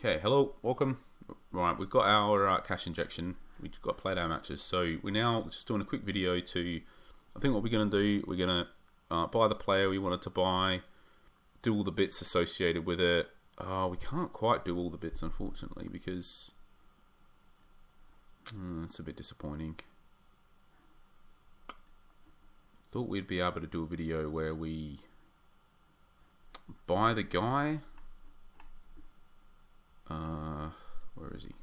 Okay, hello, welcome. Right, we've got our cash injection. We've got played our matches, so we're now just doing a quick video to. I think what we're going to do, we're going to buy the player we wanted to buy, do all the bits associated with it. We can't quite do all the bits, unfortunately, because it's a bit disappointing. Thought we'd be able to do a video where we buy the guy. Where is he?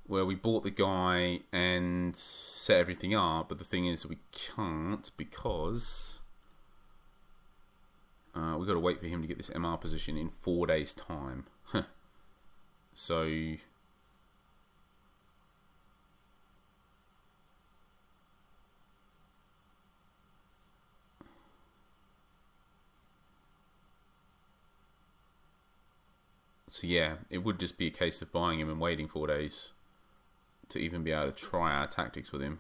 Where we bought the guy and set everything up, but the thing is we can't because we've got to wait for him to get this MR position in 4 days' time. So yeah, it would just be a case of buying him and waiting 4 days to even be able to try our tactics with him.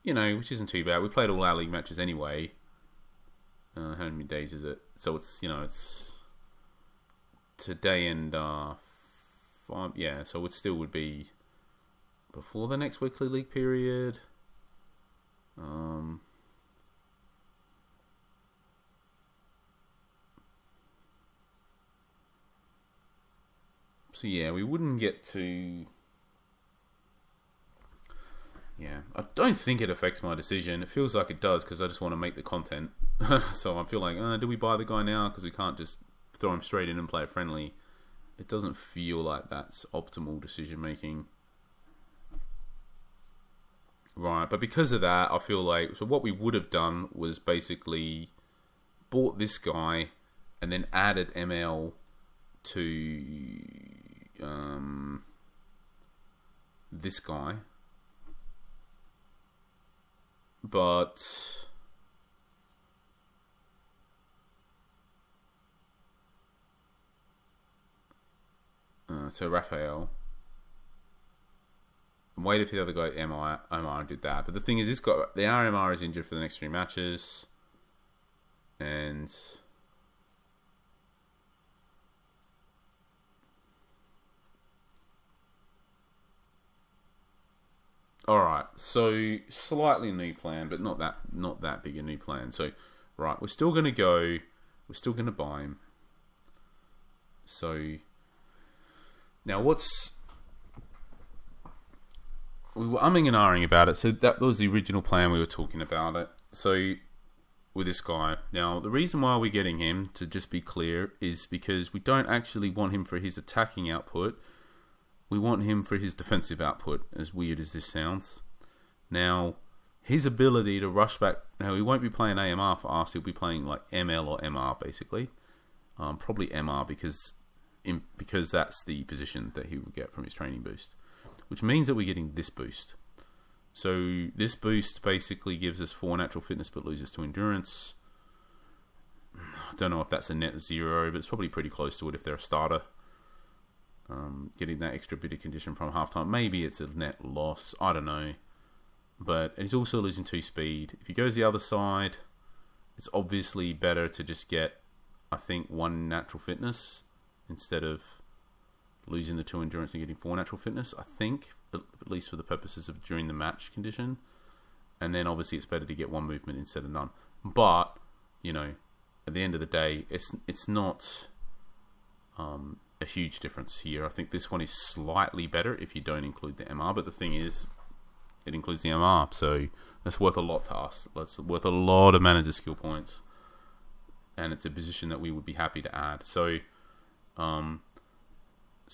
You know, which isn't too bad. We played all our league matches anyway. How many days is it? So it's, you know, it's today and 5. Yeah, so it still would be before the next weekly league period. So yeah, we wouldn't get to. Yeah, I don't think it affects my decision. It feels like it does because I just want to make the content. So I feel like, do we buy the guy now because we can't just throw him straight in and play it friendly? It doesn't feel like that's optimal decision making. Right, but because of that, I feel like so what we would have done was basically bought this guy and then added ML to this guy, but to Raphael and waited for the other guy MR and did that. But the thing is, this guy, the RMR is injured for the next 3 matches, and alright, so slightly new plan, but not that big a new plan. So, right, we're still going to buy him. So, now we were umming and ahhing about it, so that was the original plan we were talking about it. So, with this guy. Now, the reason why we're getting him, to just be clear, is because we don't actually want him for his attacking output. We want him for his defensive output, as weird as this sounds. Now, his ability to rush back... Now, he won't be playing AMR for us. He'll be playing like ML or MR, basically. Probably MR, because that's the position that he will get from his training boost. Which means that we're getting this boost. So, this boost basically gives us 4 natural fitness, but loses to endurance. I don't know if that's a net 0, but it's probably pretty close to it if they're a starter. Getting that extra bit of condition from halftime. Maybe it's a net loss. I don't know. But he's also losing 2 speed. If he goes the other side, it's obviously better to just get, I think, 1 natural fitness instead of losing the 2 endurance and getting 4 natural fitness. I think, at least for the purposes of during the match condition. And then obviously it's better to get 1 movement instead of none. But, you know, at the end of the day, it's not a huge difference here. I think this one is slightly better if you don't include the MR, but the thing is, it includes the MR, so that's worth a lot to us. That's worth a lot of manager skill points, and it's a position that we would be happy to add. So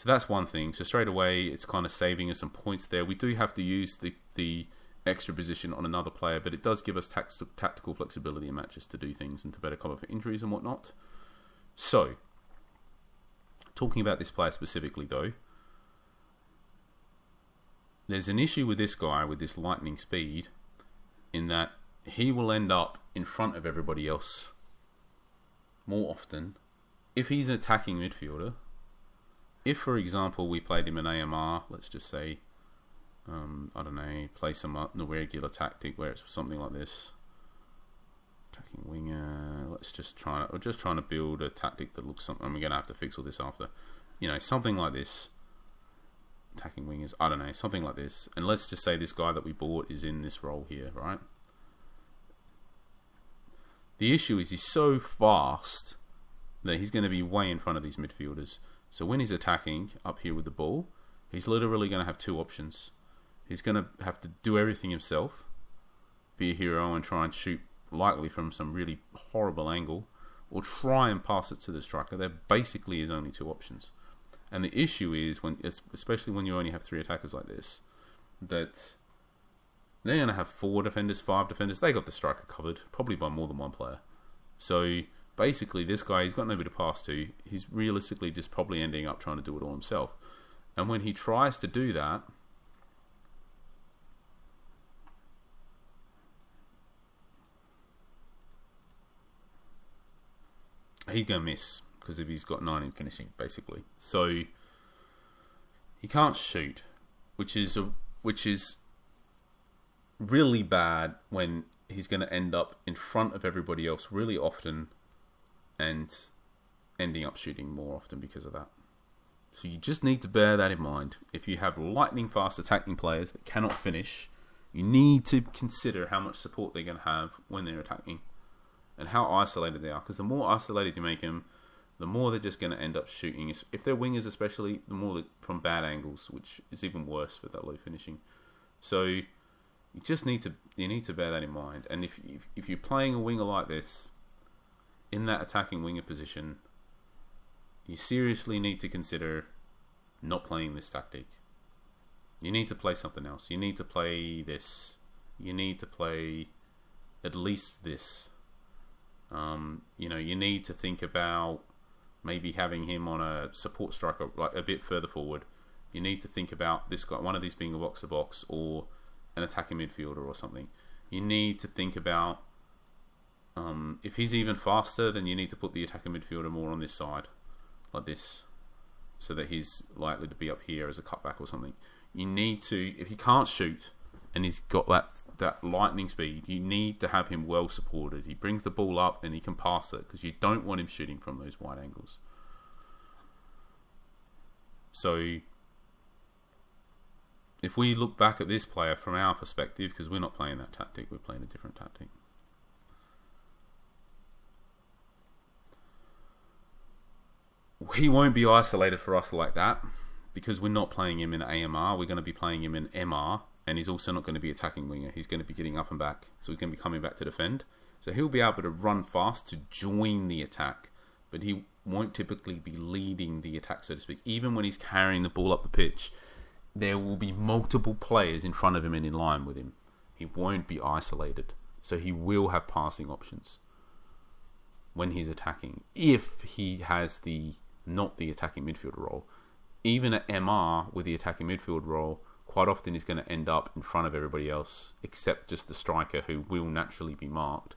that's one thing. So straight away, it's kind of saving us some points there. We do have to use the extra position on another player, but it does give us tactical flexibility in matches to do things and to better cover for injuries and whatnot. So, talking about this player specifically though, there's an issue with this guy with this lightning speed in that he will end up in front of everybody else more often if he's an attacking midfielder. If, for example, we played him in AMR, let's just say, I don't know, play some regular tactic where it's something like this. attacking winger. We're just trying to build a tactic that looks something. And we're going to have to fix all this after. Something like this. Attacking wingers. I don't know. Something like this. And let's just say this guy that we bought is in this role here, right? The issue is he's so fast that he's going to be way in front of these midfielders. So when he's attacking up here with the ball, he's literally going to have two options. He's going to have to do everything himself, be a hero and try and shoot likely from some really horrible angle, or try and pass it to the striker. There basically is only two options. And the issue is, especially when you only have three attackers like this, that they're going to have 4 defenders, 5 defenders. They got the striker covered, probably by more than one player. So basically, this guy, he's got nobody to pass to. He's realistically just probably ending up trying to do it all himself. And when he tries to do that, he's going to miss because if he's got 9 in finishing, basically. So he can't shoot, which is really bad when he's going to end up in front of everybody else really often and ending up shooting more often because of that. So you just need to bear that in mind. If you have lightning fast attacking players that cannot finish, you need to consider how much support they're going to have when they're attacking and how isolated they are. Because the more isolated you make them, the more they're just going to end up shooting. If they're wingers especially, the more from bad angles, which is even worse for that low finishing. So you need to bear that in mind. And if you're playing a winger like this in that attacking winger position, you seriously need to consider not playing this tactic. You need to play something else. You need to play this. You need to play at least this. You need to think about maybe having him on a support striker, like a bit further forward. You need to think about this guy, one of these being a box-to-box or an attacking midfielder or something. You need to think about if he's even faster, then you need to put the attacking midfielder more on this side, like this, so that he's likely to be up here as a cutback or something. You need to, if he can't shoot and he's got that lightning speed, you need to have him well supported. He brings the ball up and he can pass it because you don't want him shooting from those wide angles. So if we look back at this player from our perspective, because we're not playing that tactic, we're playing a different tactic. He won't be isolated for us like that because we're not playing him in AMR. We're going to be playing him in MR, and he's also not going to be attacking winger. He's going to be getting up and back, so he's going to be coming back to defend. So he'll be able to run fast to join the attack, but he won't typically be leading the attack, so to speak. Even when he's carrying the ball up the pitch, there will be multiple players in front of him and in line with him. He won't be isolated, so he will have passing options when he's attacking. If he has not the attacking midfielder role, even at MR with the attacking midfield role, quite often he's going to end up in front of everybody else, except just the striker who will naturally be marked.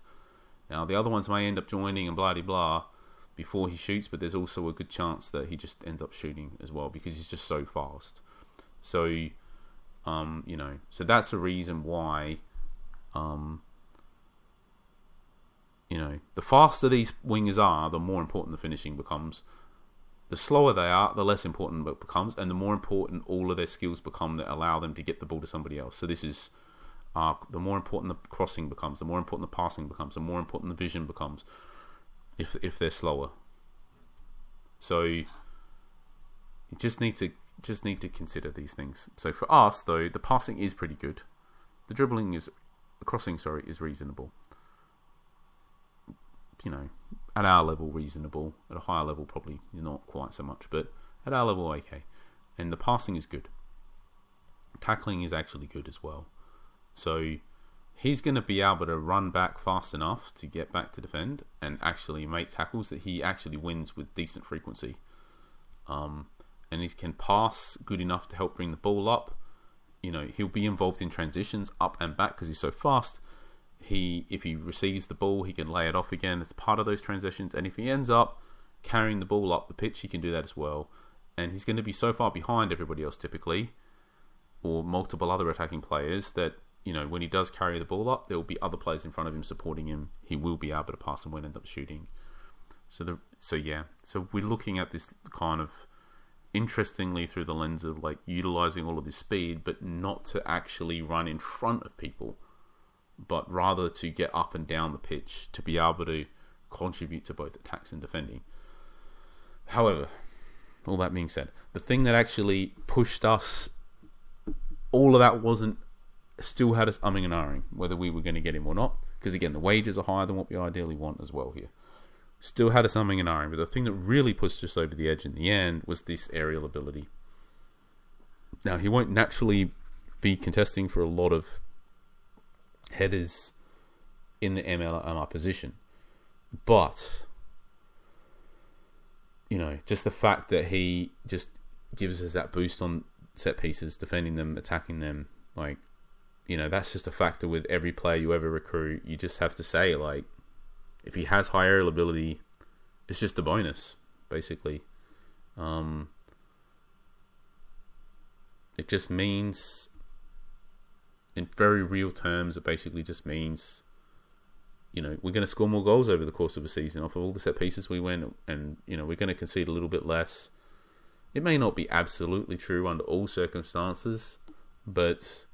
Now, the other ones may end up joining and blah-de-blah before he shoots, but there's also a good chance that he just ends up shooting as well because he's just so fast. So, so that's the reason why, the faster these wingers are, the more important the finishing becomes. The slower they are, the less important it becomes, and the more important all of their skills become that allow them to get the ball to somebody else. So this is, the more important the crossing becomes, the more important the passing becomes, the more important the vision becomes, if they're slower. So you just need to consider these things. So for us, though, the passing is pretty good. The crossing is reasonable. At our level, reasonable. At a higher level, probably not quite so much, but at our level, okay. And the passing is good. Tackling is actually good as well. So he's going to be able to run back fast enough to get back to defend and actually make tackles that he actually wins with decent frequency. And he can pass good enough to help bring the ball up. He'll be involved in transitions up and back because he's so fast. If he receives the ball, he can lay it off again as part of those transitions. And if he ends up carrying the ball up the pitch, he can do that as well. And he's going to be so far behind everybody else typically, or multiple other attacking players, that when he does carry the ball up, there will be other players in front of him supporting him. He will be able to pass and win, end up shooting. So we're looking at this kind of interestingly through the lens of like utilizing all of this speed, but not to actually run in front of people, but rather to get up and down the pitch to be able to contribute to both attacks and defending. However, all that being said, the thing that actually pushed us, all of that still had us umming and ahhing whether we were going to get him or not, because again, the wages are higher than what we ideally want as well here. Still had us umming and ahhing, but the thing that really pushed us over the edge in the end was this aerial ability. Now, he won't naturally be contesting for a lot of headers in the MLR position, but just the fact that he just gives us that boost on set pieces, defending them, attacking them, that's just a factor with every player you ever recruit. You just have to say, if he has high aerial ability, it's just a bonus, basically. It just means, in very real terms, it basically just means, we're going to score more goals over the course of a season off of all the set pieces we win, and, we're going to concede a little bit less. It may not be absolutely true under all circumstances, but,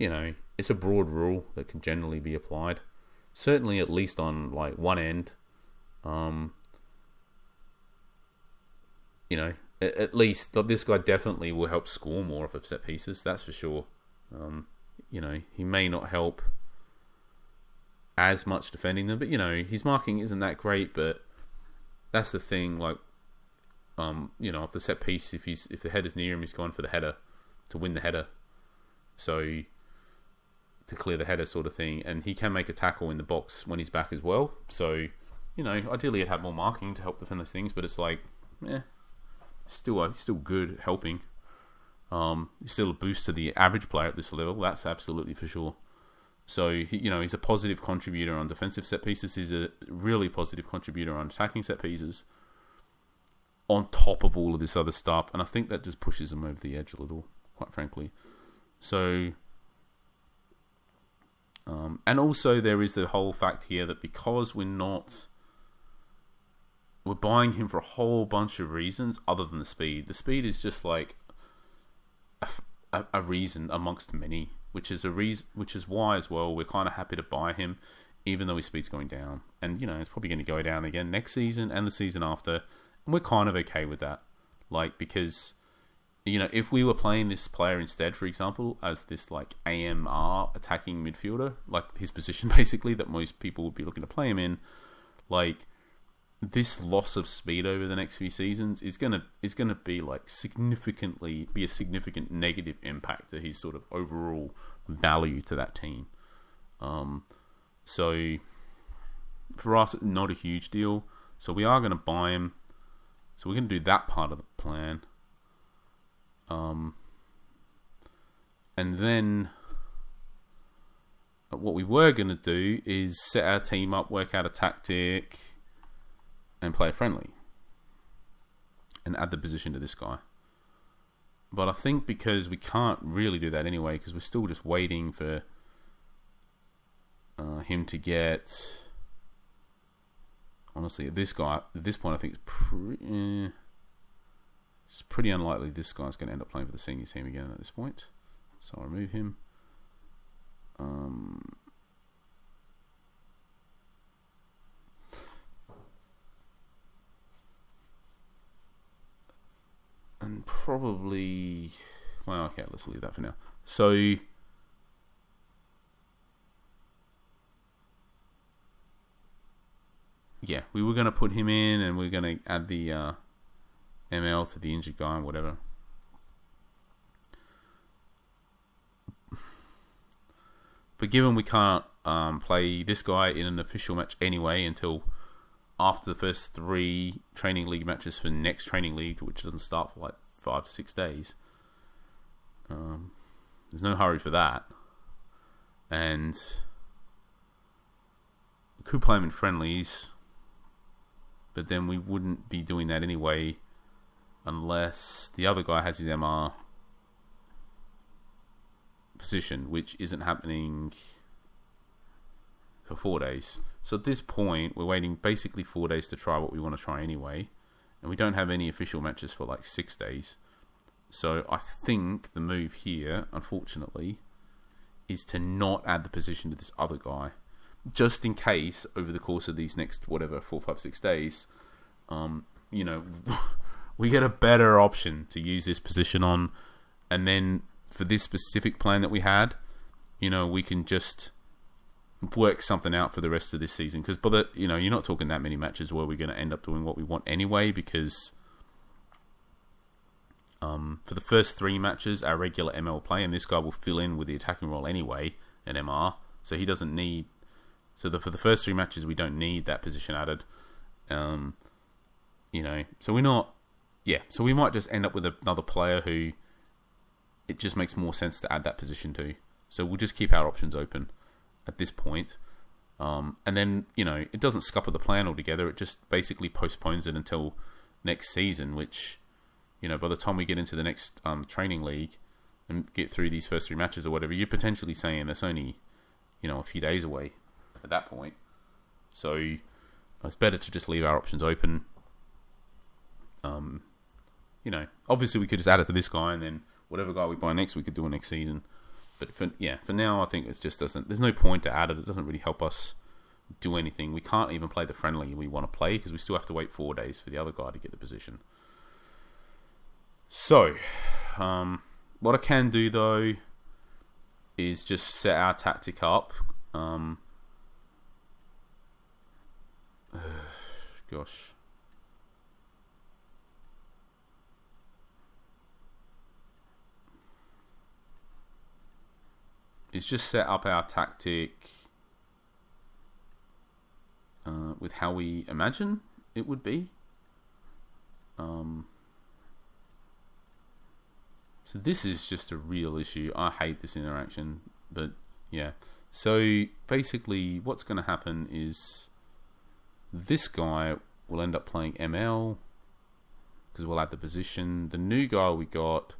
it's a broad rule that can generally be applied. Certainly at least on, one end. At least this guy definitely will help score more off of set pieces, that's for sure. He may not help as much defending them, but his marking isn't that great. But that's the thing, off the set piece, if the header's near him, he's going for the header to win the header, so to clear the header sort of thing, and he can make a tackle in the box when he's back as well. So ideally he'd have more marking to help defend those things, but it's still good helping. He's still a boost to the average player at this level, that's absolutely for sure. So he's a positive contributor on defensive set pieces. He's a really positive contributor on attacking set pieces, on top of all of this other stuff, and I think that just pushes him over the edge a little, quite frankly. So, and also there is the whole fact here that because we're buying him for a whole bunch of reasons other than the speed. The speed is just like a reason amongst many, which is why as well we're kind of happy to buy him, even though his speed's going down, and it's probably going to go down again next season and the season after, and we're kind of okay with that, because if we were playing this player instead, for example, as this AMR attacking midfielder, his position basically that most people would be looking to play him in, this loss of speed over the next few seasons is gonna be significantly be a significant negative impact to his sort of overall value to that team. So for us, not a huge deal. So we are going to buy him. So we're going to do that part of the plan. And then what we were going to do is set our team up, work out a tactic, and play friendly, and add the position to this guy. But I think because we can't really do that anyway, because we're still just waiting for him to get... Honestly, this guy, at this point, I think it's pretty unlikely this guy's going to end up playing for the senior team again at this point. So I'll remove him. And probably... Well, okay, let's leave that for now. So... yeah, we were going to put him in, and we're going to add the ML to the injured guy and whatever. But given we can't play this guy in an official match anyway until after the first 3 training league matches for next training league, which doesn't start for 5 to 6 days, there's no hurry for that. And we could play him in friendlies, but then we wouldn't be doing that anyway unless the other guy has his MR position, which isn't happening for 4 days. So at this point, we're waiting basically 4 days to try what we want to try anyway, and we don't have any official matches for like 6 days. So I think the move here, unfortunately, is to not add the position to this other guy, just in case over the course of these next 4, 5, 6 days, we get a better option to use this position on, and then for this specific plan that we had, we can just work something out for the rest of this season. Because you're not talking that many matches where we're going to end up doing what we want anyway, because for the first 3 matches, our regular ML will play, and this guy will fill in with the attacking role anyway at MR, so he doesn't need. So for the first 3 matches, we don't need that position added. So we're not. Yeah, so we might just end up with another player who it just makes more sense to add that position to. So we'll just keep our options open at this point. And then, it doesn't scupper the plan altogether. It just basically postpones it until next season, which, by the time we get into the next training league and get through these first 3 matches or whatever, you're potentially saying that's only, a few days away at that point. So it's better to just leave our options open. Obviously we could just add it to this guy, and then whatever guy we buy next, we could do it next season. But for now, I think it just doesn't. There's no point to add it. It doesn't really help us do anything. We can't even play the friendly we want to play because we still have to wait 4 days for the other guy to get the position. So, what I can do though is just set our tactic up. Gosh. Is just set up our tactic with how we imagine it would be. So this is just a real issue. I hate this interaction, but yeah. So basically what's going to happen is this guy will end up playing ML because we'll add the position. The new guy we got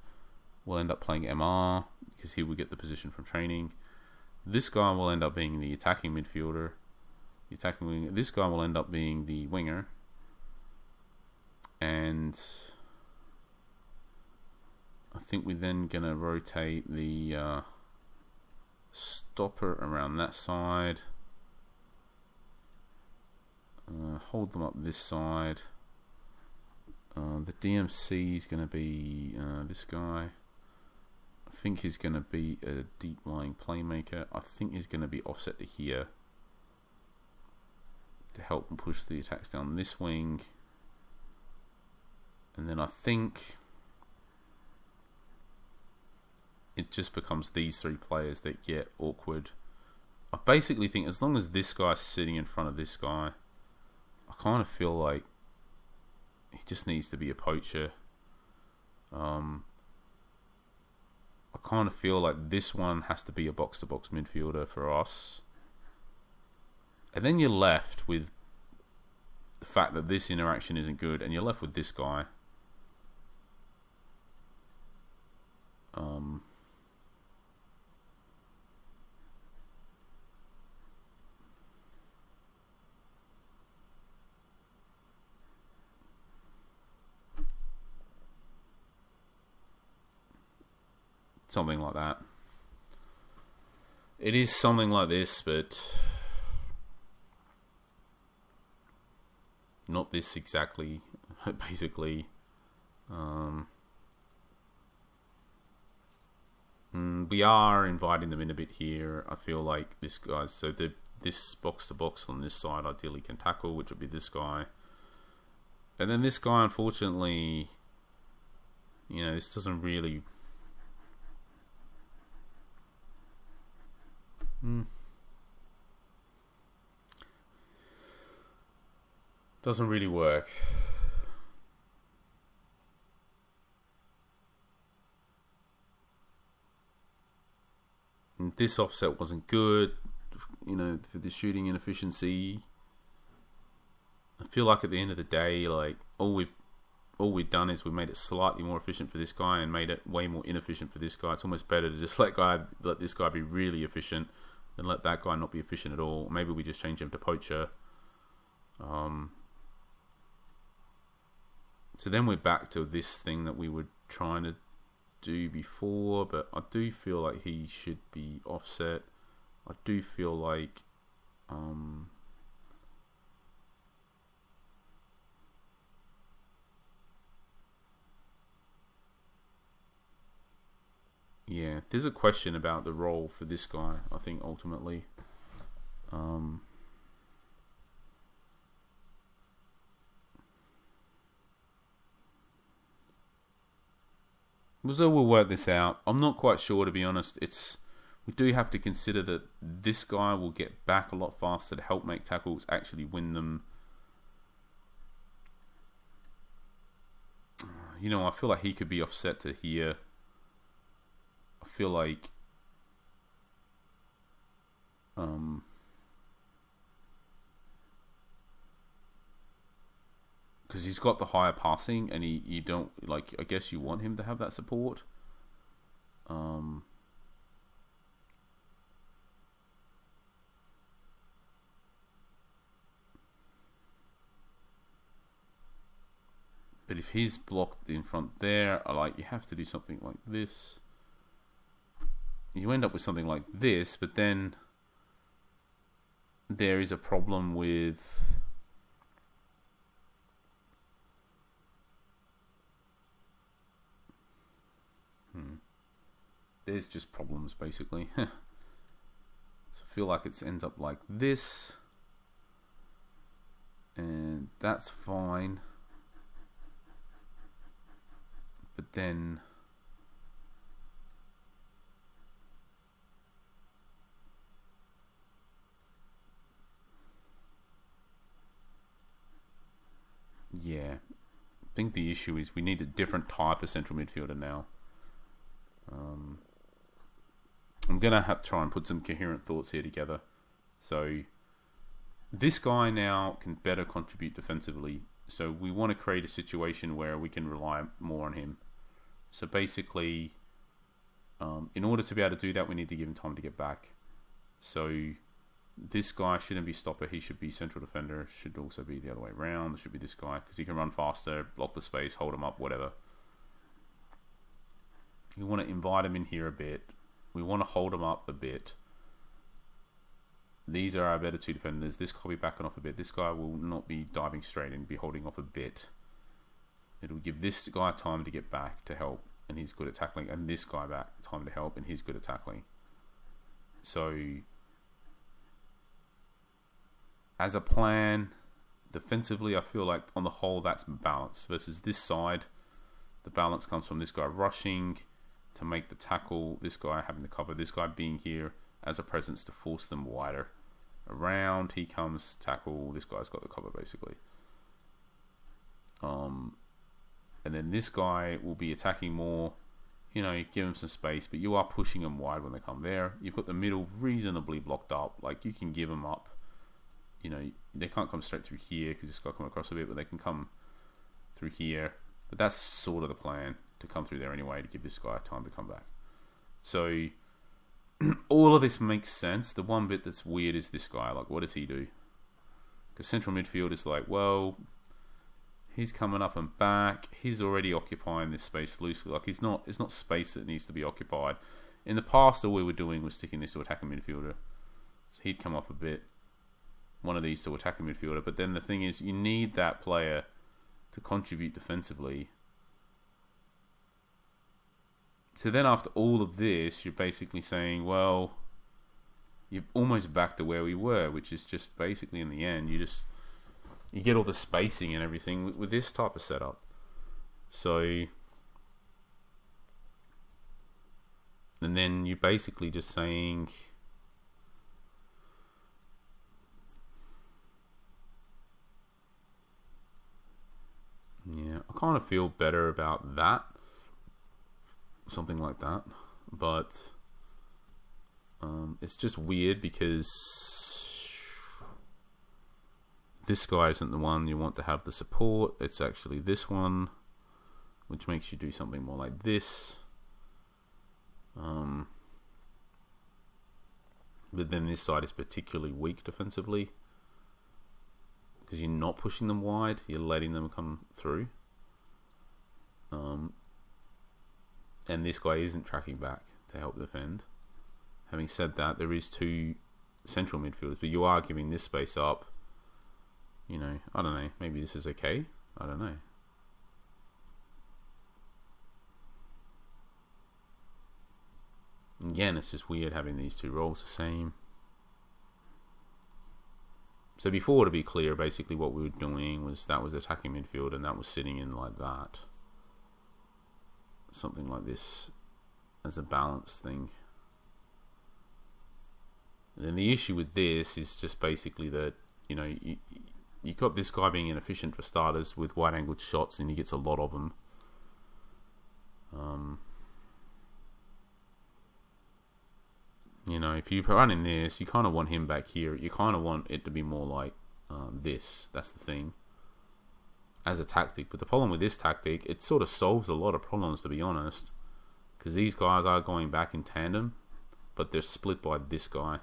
will end up playing MR because he will get the position from training. This guy will end up being the attacking midfielder. The attacking winger. This guy will end up being the winger. And I think we're then going to rotate the stopper around that side. Hold them up this side. The DMC is going to be this guy. I think he's going to be a deep lying playmaker. I think he's going to be offset to here to help and push the attacks down this wing. And then I think it just becomes these 3 players that get awkward. I basically think as long as this guy's sitting in front of this guy, I kind of feel like he just needs to be a poacher. I kind of feel like this one has to be a box-to-box midfielder for us. And then you're left with the fact that this interaction isn't good, and you're left with this guy. Something like that. It is something like this, but not this exactly. Basically, we are inviting them in a bit here. I feel like this guy's so this box to box on this side ideally can tackle, which would be this guy, and then this guy. Unfortunately, this doesn't really. Doesn't really work. And this offset wasn't good, for the shooting inefficiency. I feel like at the end of the day, like all we've all we've done is we made it slightly more efficient for this guy and made it way more inefficient for this guy. It's almost better to just let this guy be really efficient than let that guy not be efficient at all. Maybe we just change him to poacher. So then we're back to this thing that we were trying to do before, but I do feel like he should be offset. I do feel like yeah, there's a question about the role for this guy, I think, ultimately. So we'll work this out. I'm not quite sure, to be honest. We do have to consider that this guy will get back a lot faster to help make tackles, actually win them. You know, I feel like he could be offset to here. I feel like because he's got the higher passing, and you don't like. I guess you want him to have that support. But if he's blocked in front there, you have to do something like this. You end up with something like this, but then there is a problem with there's just problems, basically. So I feel like it ends up like this, and that's fine. But then yeah, I think the issue is we need a different type of central midfielder now. I'm going to have to try and put some coherent thoughts here together. So this guy now can better contribute defensively. So we want to create a situation where we can rely more on him. So basically, in order to be able to do that, we need to give him time to get back. So this guy shouldn't be stopper. He should be central defender. Should also be the other way around. It should be this guy because he can run faster, block the space, hold him up, whatever. We want to invite him in here a bit. We want to hold him up a bit. These are our better two defenders. This guy will be backing off a bit. This guy will not be diving straight in, be holding off a bit. It'll give this guy time to get back to help, and he's good at tackling. And this guy back time to help, and he's good at tackling. So, as a plan, defensively, I feel like on the whole that's balanced. Versus this side, the balance comes from this guy rushing to make the tackle, this guy having to cover, this guy being here as a presence to force them wider. Around, he comes, tackle, this guy's got the cover basically. And then this guy will be attacking more, you know, give him some space, but you are pushing them wide when they come there. You've got the middle reasonably blocked up, like you can give them up. You know, they can't come straight through here because this guy come across a bit, but they can come through here. But that's sort of the plan, to come through there anyway to give this guy time to come back. So all of this makes sense. The one bit that's weird is this guy. Like, what does he do? Because central midfield is like, well, he's coming up and back. He's already occupying this space loosely. Like, it's not space that needs to be occupied. In the past, all we were doing was sticking this to attacking midfielder. So he'd come up a bit. One of these to attacking midfielder. But then the thing is, you need that player to contribute defensively. So then after all of this, you're basically saying, well, you're almost back to where we were, which is just basically in the end, you get all the spacing and everything with this type of setup. So, and then you're basically just saying, yeah, I kind of feel better about that. Something like that. But it's just weird because this guy isn't the one you want to have the support. It's actually this one. which makes you do something more like this. But then this side is particularly weak defensively because you're not pushing them wide, you're letting them come through. And this guy isn't tracking back to help defend. Having said that, there is 2 central midfielders, but you are giving this space up. You know, I don't know, maybe this is okay. I don't know. Again, it's just weird having these 2 roles the same. So before, to be clear, basically what we were doing was that was attacking midfield and that was sitting in like that. Something like this as a balance thing. And then the issue with this is just basically that, you know, you got this guy being inefficient for starters with wide-angled shots, and he gets a lot of them. You know, if you're running this, you kind of want him back here. You kind of want it to be more like this. That's the thing. As a tactic. But the problem with this tactic, it sort of solves a lot of problems, to be honest. Because these guys are going back in tandem, but they're split by this guy,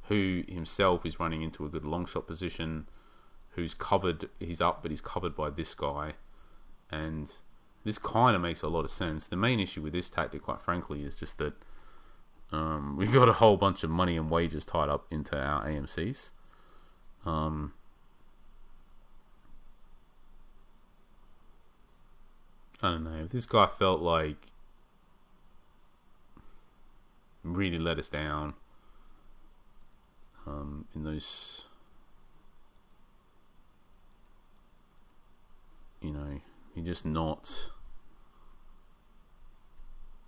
who himself is running into a good long shot position, who's covered, he's up, but he's covered by this guy. And this kind of makes a lot of sense. The main issue with this tactic, quite frankly, is just that we've got a whole bunch of money and wages tied up into our AMCs. I don't know. If this guy felt like really let us down in those, you know, you're just not.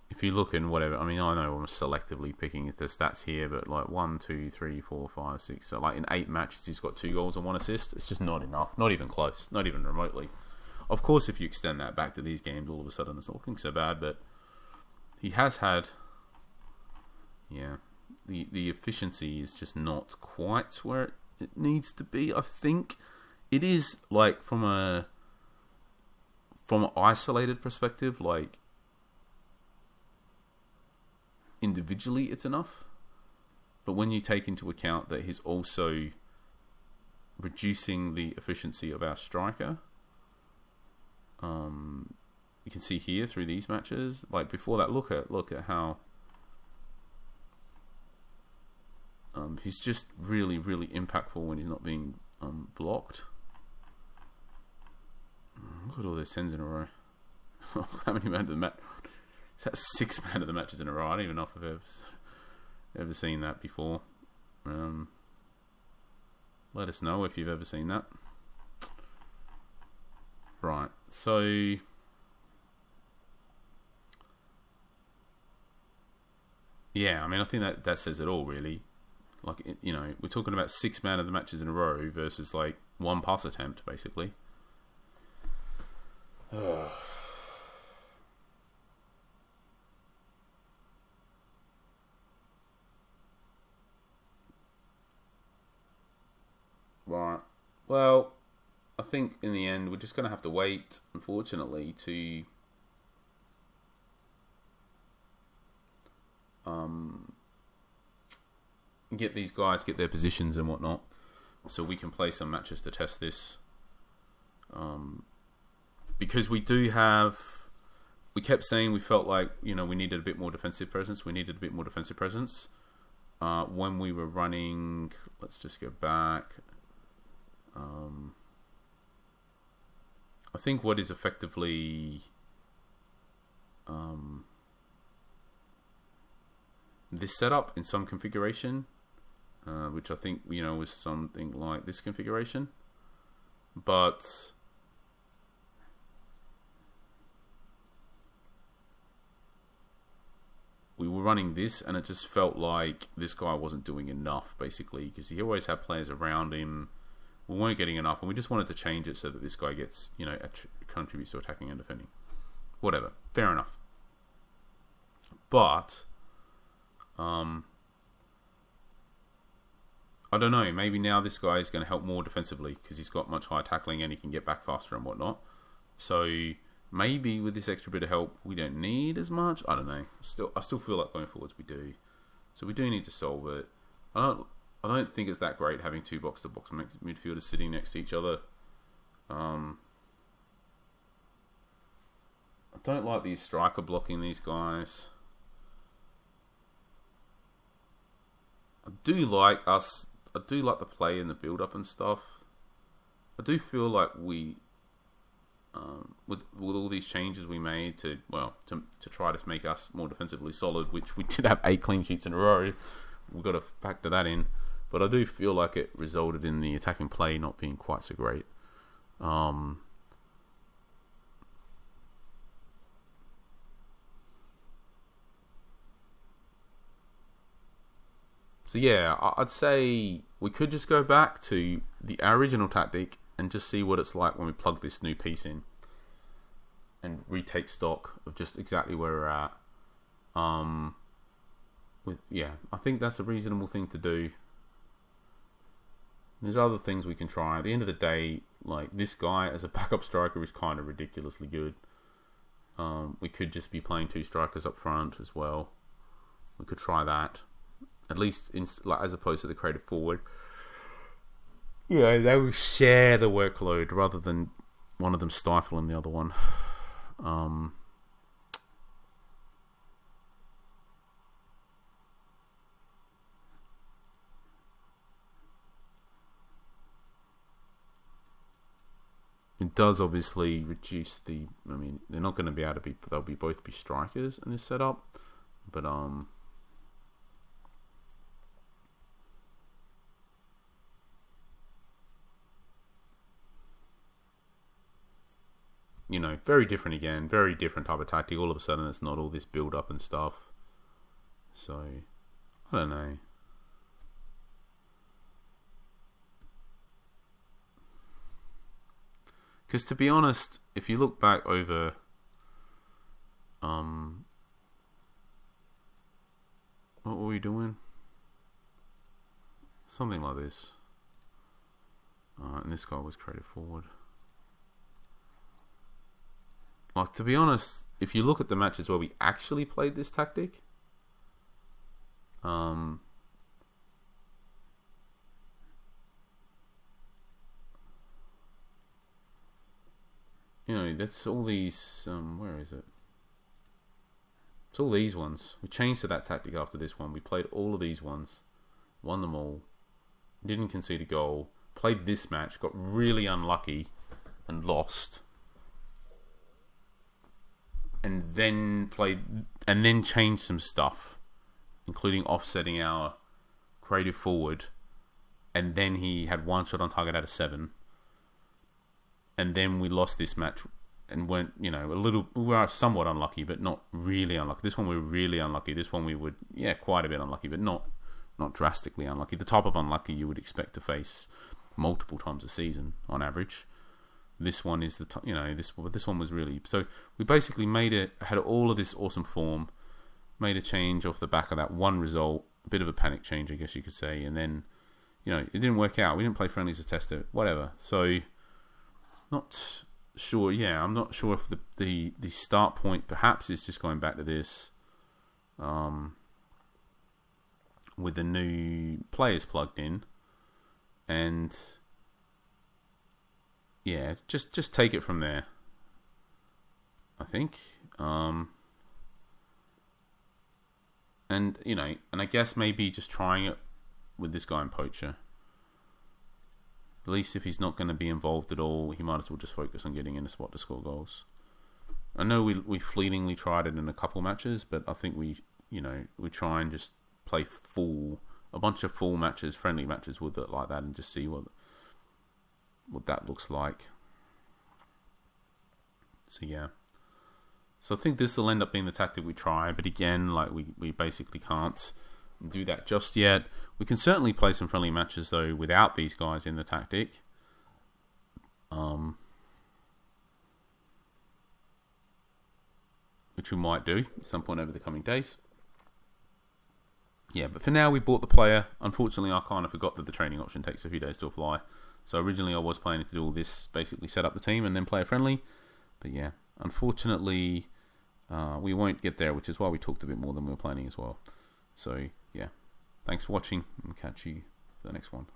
If you look in whatever, I mean, I know I'm selectively picking the stats here, but like 1, 2, 3, 4, 5, 6. So like in 8 matches, he's got 2 goals and 1 assist. It's just not enough. Not even close. Not even remotely. Of course, if you extend that back to these games, all of a sudden it's not looking so bad. But he has had, yeah, the efficiency is just not quite where it needs to be. I think it is like from an isolated perspective, like. Individually it's enough, but when you take into account that he's also reducing the efficiency of our striker, you can see here through these matches, like before that, look at how he's just really impactful when he's not being blocked. Look at all those 10s in a row. How many men did the match? Is that 6 man of the matches in a row? I don't even know if I've ever seen that before. Let us know if you've ever seen that. Right, so yeah, I mean, I think that says it all, really. Like, you know, we're talking about 6 man of the matches in a row versus like 1 pass attempt, basically. Right. Well, I think in the end we're just going to have to wait, unfortunately, to get these guys, get their positions and whatnot, so we can play some matches to test this. Because we do have, we kept saying we felt like, you know, we needed a bit more defensive presence. When we were running, let's just go back. I think what is effectively this setup in some configuration, which I think, you know, was something like this configuration, but we were running this and it just felt like this guy wasn't doing enough, basically, because he always had players around him. We weren't getting enough, and we just wanted to change it so that this guy gets, you know, contributes to attacking and defending. Whatever, fair enough. But I don't know. Maybe now this guy is going to help more defensively because he's got much higher tackling and he can get back faster and whatnot. So maybe with this extra bit of help, we don't need as much. I don't know. I still feel like going forwards we do. So we do need to solve it. I don't think it's that great having two box-to-box midfielders sitting next to each other. I don't like the striker blocking these guys. I do like the play and the build-up and stuff. I do feel like we, with all these changes we made to try to make us more defensively solid, which we did have 8 clean sheets in a row. We've got to factor that in. But I do feel like it resulted in the attacking play not being quite so great. So yeah, I'd say we could just go back to our original tactic and just see what it's like when we plug this new piece in and retake stock of just exactly where we're at. I think that's a reasonable thing to do. There's other things we can try. At the end of the day, like this guy as a backup striker is kind of ridiculously good. We could just be playing 2 strikers up front as well. We could try that. At least as opposed to the creative forward. Yeah, they will share the workload rather than one of them stifling the other one. It does obviously reduce the. I mean, they're not going to be able to be. They'll both be strikers in this setup, but very different again. Very different type of tactic. All of a sudden, it's not all this build up and stuff. So, I don't know. Because to be honest, if you look back over, what were we doing? Something like this. And this guy was creative forward. Like, to be honest, if you look at the matches where we actually played this tactic, that's all these, where is it? It's all these ones. We changed to that tactic after this one. We played all of these ones, won them all, didn't concede a goal, played this match, got really unlucky and lost. And then changed some stuff, including offsetting our creative forward. And then he had 1 shot on target out of 7. And then we lost this match and went, we were somewhat unlucky, but not really unlucky. This one we were really unlucky. This one we would, quite a bit unlucky, but not drastically unlucky. The type of unlucky you would expect to face multiple times a season on average. This one is this one was really, so we basically had all of this awesome form, made a change off the back of that one result, a bit of a panic change, I guess you could say, and then, it didn't work out. We didn't play friendlies to test it, whatever. So, not sure. Yeah, I'm not sure if the start point perhaps is just going back to this, with the new players plugged in, and. Yeah, just take it from there, I think. And I guess maybe just trying it with this guy in Poacher. At least if he's not going to be involved at all, he might as well just focus on getting in a spot to score goals. I know we fleetingly tried it in a couple matches, but I think we try and just play a bunch of full matches, friendly matches with it like that, and just see what that looks like. So yeah. So I think this will end up being the tactic we try, but again, like we basically can't do that just yet. We can certainly play some friendly matches though without these guys in the tactic. Which we might do at some point over the coming days. Yeah, but for now we bought the player. Unfortunately, I kind of forgot that the training option takes a few days to apply. So originally I was planning to do all this, basically set up the team and then play a friendly. But yeah, unfortunately, we won't get there, which is why we talked a bit more than we were planning as well. So, yeah. Thanks for watching, and catch you for the next one.